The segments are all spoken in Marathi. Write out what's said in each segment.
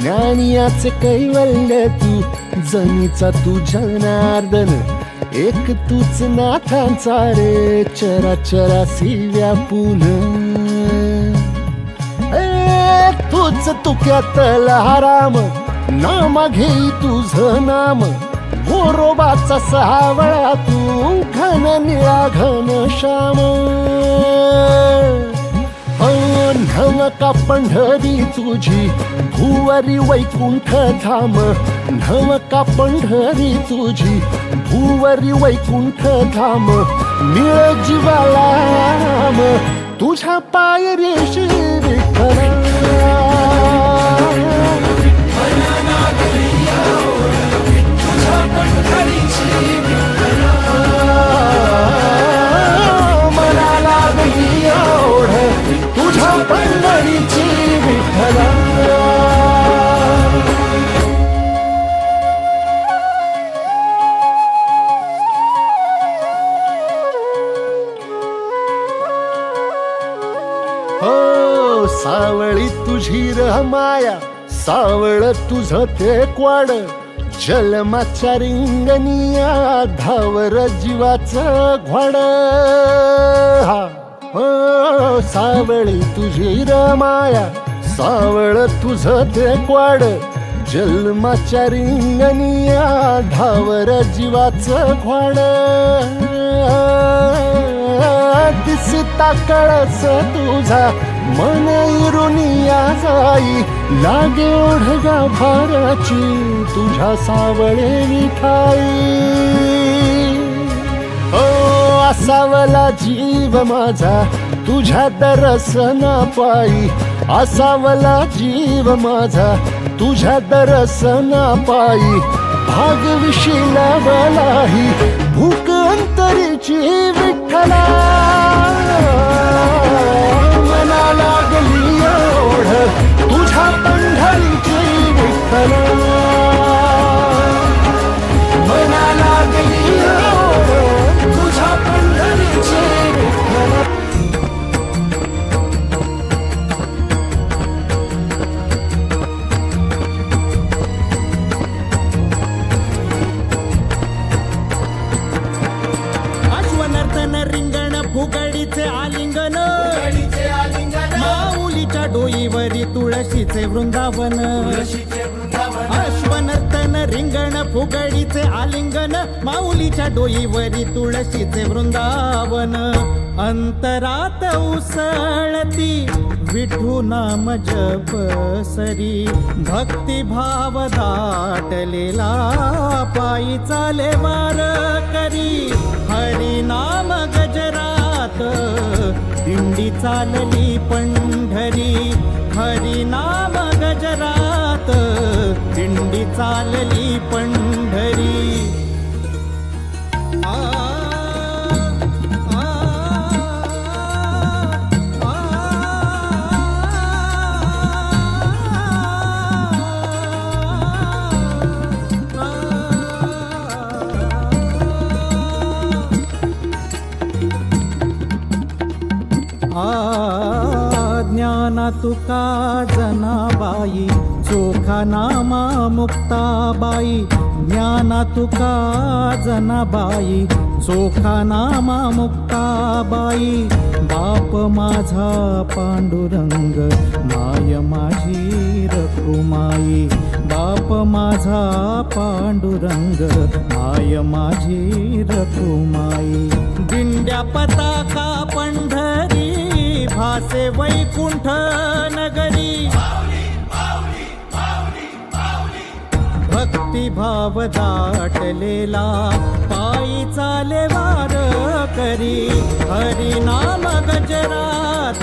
ज्ञानियाचे कैवल्य तू, जनीचा तू जनार्दन, एक तूच नाथांचा रे, चराचरासी व्यापून. तूच तुक्यातला राम, नामा घेई तुझ नाम, गोरोबाचा सावळा तू, घन निळा घन श्याम. नवका पंढरी तुझी, भुवरी वैकुंठ धाम, नवका पंढरी तुझी, भुवरी वैकुंठ धाम, मिळ जीवाला राम, तुझ्या पायरीशी विठ्ठला. हो सावळी तुझी र माया, सावळ तुझ ते क्वाड, जलमाच्या रिंगणिया, धावर जीवाचं घोड. हो सावळी तुझी र माया, सावळ तुझ ते क्वाड, जन्माच्या रिंगणिया, धावर जीवाचं घोड. दिसता कळस तुझा, मन इरुनिया जाई, लागे ओढगा भाराची, तुझ्या सावळे विठाई. ओ असावला जीव माझा, तुझ्या दर्शना पायी, असावला जीव माझा, तुझ्या दर्शना पायी, भाग विशिलावलाही, भूक अंतरीची विठ्ठला. मना लागली ओढ, तुझ्या पंढरीची विठ्ठला. मना लागली ओढ, तुझ्या पंढरीची विठ्ठला. रिंगण फुगडीचे आलिंगन, माऊलीच्या डोईवरी तुळशीचे वृंदावन. अश्वनर्तन रिंगण फुगडीचे आलिंगन, माऊलीच्या डोईवरी तुळशीचे वृंदावन. अंतरात उसळती विठू नाम जप सरी, भक्तिभाव दाटलेला पायी चाले वार करी. हरिनाम गजरात दिंडी चालली पंढरी, हरिनाम गजरात दिंडी चालली पंढरी. ज्ञाना तुका जनाबाई, चोखा नामा मुक्ताबाई. ज्ञाना तुका जनाबाई, चोखा नामा मुक्ताबाई. बाप माझा पांडुरंग, माय माझी रखुमाई. बाप माझा पांडुरंग, माय माझी रखुमाई. दिंड्या पताका पंढरी, भासे वैकुंठ नगरी. भक्तिभाव दाटलेला पायी चाले वार करी. हरिनाम गजरात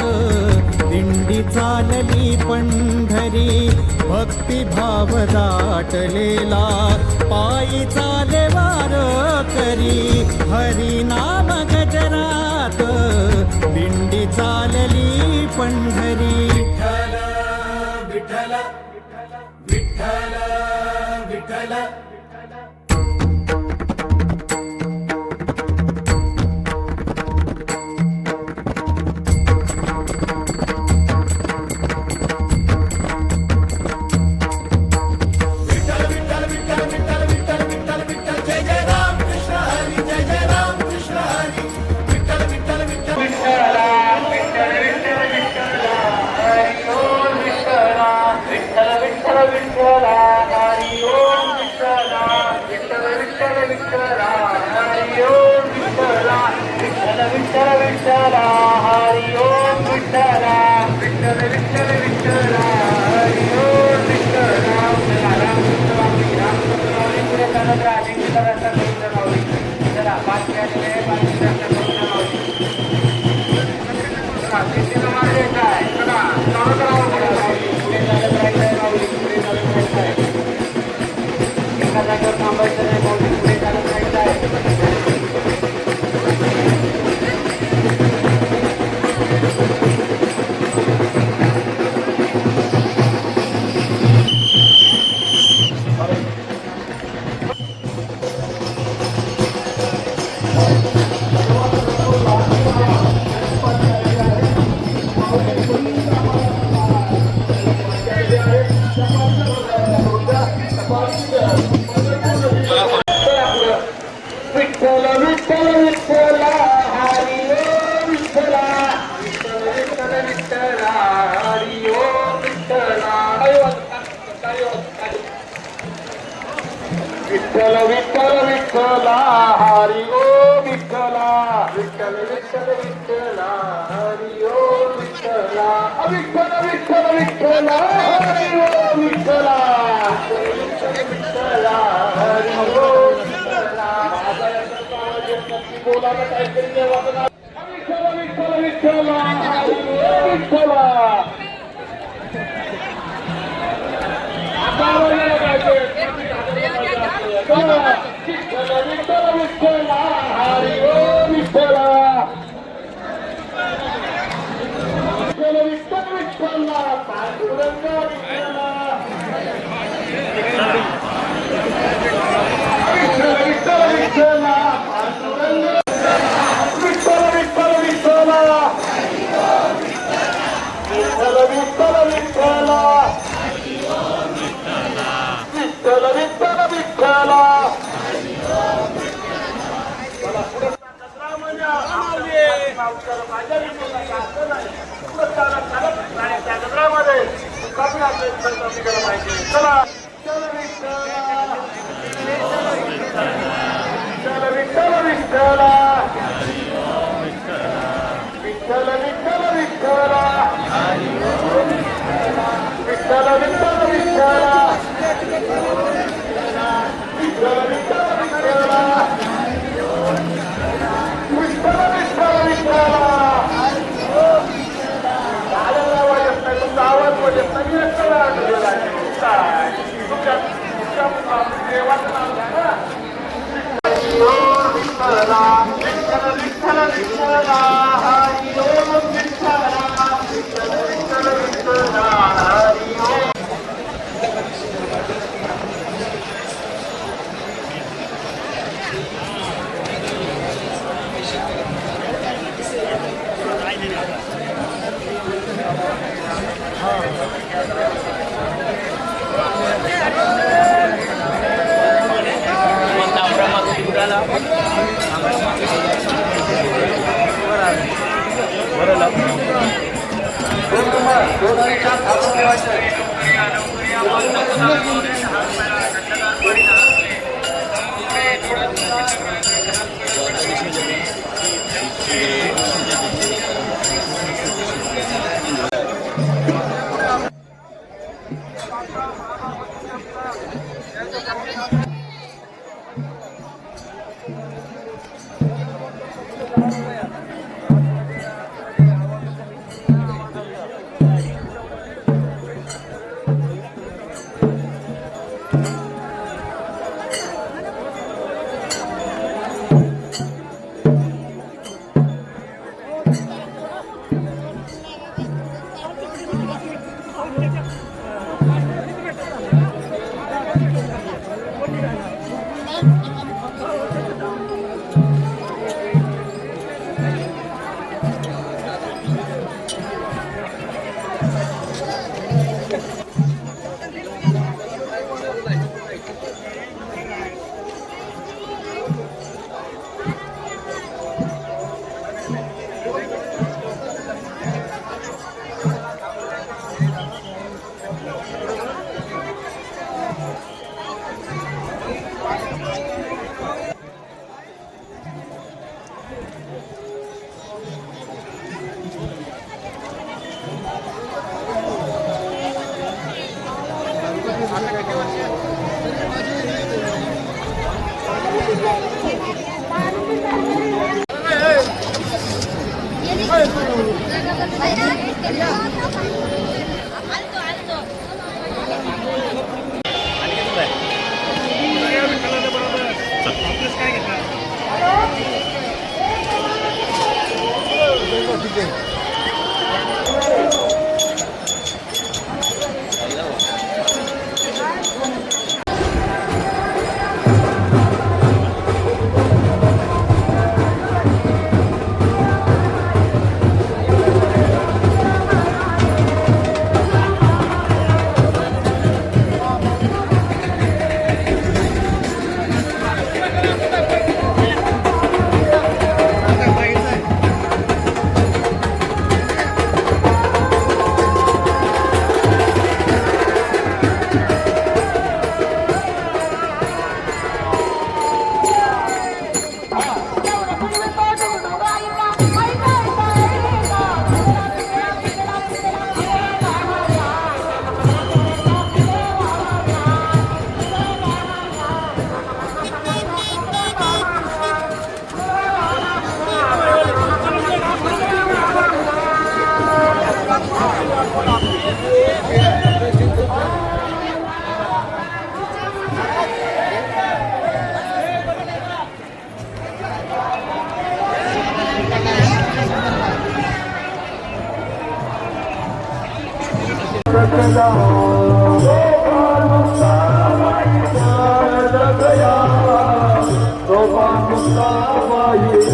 दिंडी चालली पंढरी. भक्तिभाव दाटलेला पायी चाले वार करी. हरिनाम गजरात दिंडी चालली पंढरी. विठ्ठल विठ्ठल विठ्ठल विठ्ठल. विठ्ठला हरी ओ विठ्ठला विठ्ठल विठ्ठल विठ्ठला हरी ओ विठ्ठला विठ्ठल विठ्ठल विठ्ठला हरी ओ विठ्ठला विठ्ठला हरी ओ विठ्ठला बोलायला काहीतरी देवाचं विठ्ठल विठ्ठल विठ्ठला हरी ओ विठ्ठला विठ्ठल विठ्ठल विठ्ठला हरी ओ विठ्ठला विठ्ठल विठ्ठल विठ्ठला पांडुरंग विठ्ठला विठ्ठल विठ्ठल विठ्ठला पांडुरंग विठ्ठल विठ्ठल विठ्ठला विठ्ठल विठ्ठल विठ्ठला विठ्ठल विठ्ठल विठ्ठला विठ्ठल विठ्ठल विठ्ठला विठ्ठल विठ्ठल विठ्ठला विठ्ठल विठ्ठल विठ्ठला विठ्ठल विठ्ठल विठ्ठला आवाज येत नाही तुमचा आवाज वर येत नाही तुमच्या देवाचं नाव घ्या ना विठ्ठला विठ्ठल विठ्ठल विठ्ठला हरी ओ विठ्ठला विठ्ठल विठ्ठल विठ्ठला हरी ओ जगला गोपाळ मुक्ताबाई बाळ जगया गोपाळ मुक्ताबाई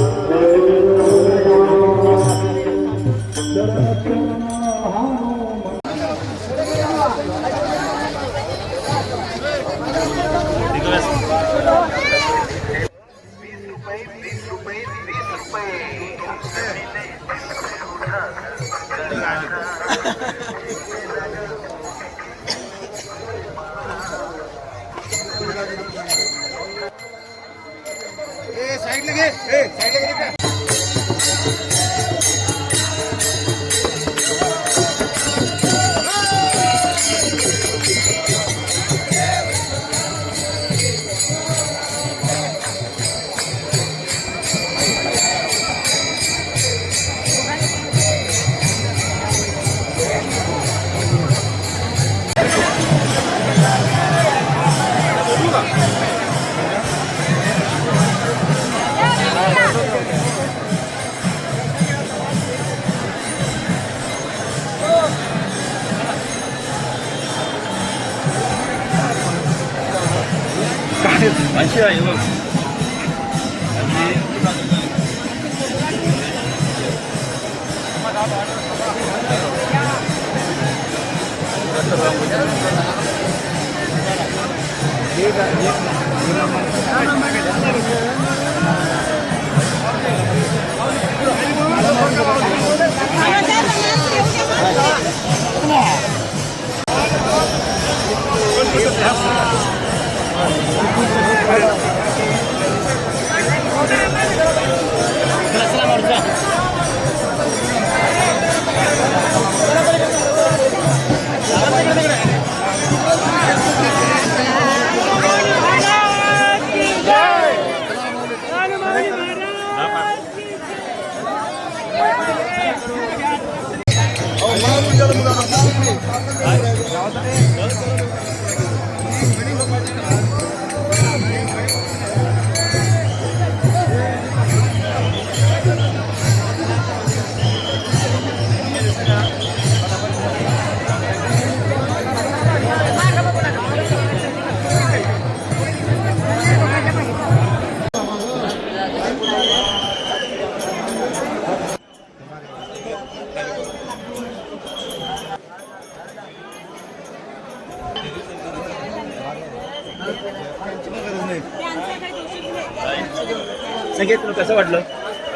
संगीत तुला कसं वाटलं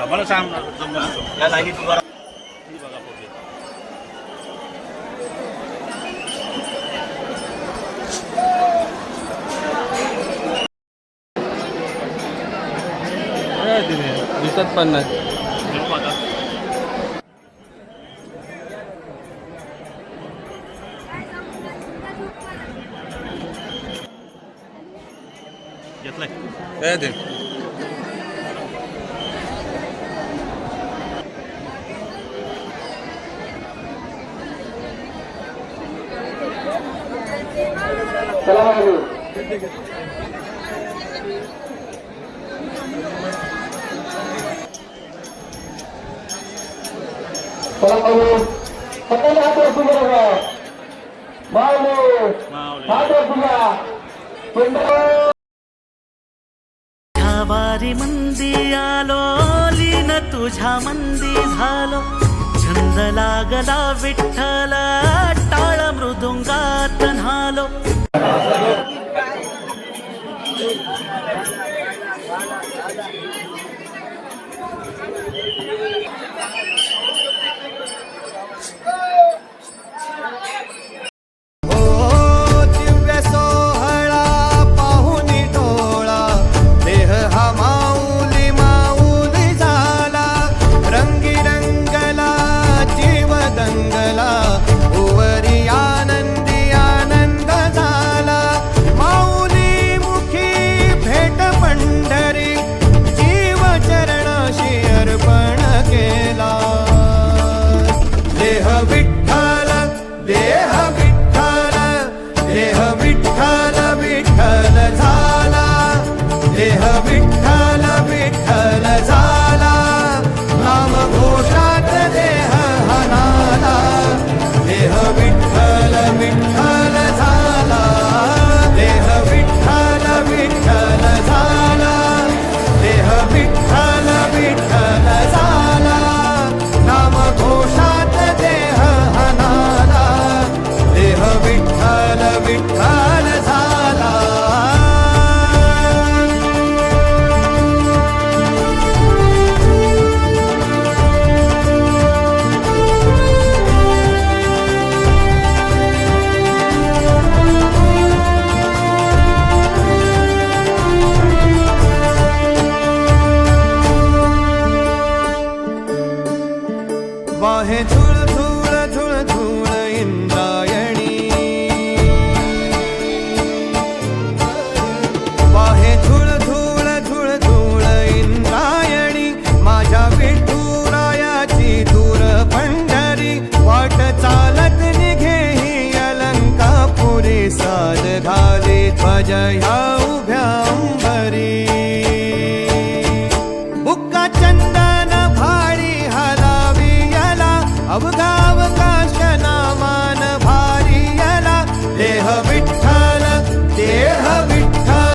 मला सांग या लाईनीत उभा दिसत पण नाही घेतलाय वारी मंदी आलो लीन तुझ्या मंदी झालो छंद लागला विठ्ठल टाळ मृदुंगात न्हालो उवरिया झाले ध्वज ह्या उभ्या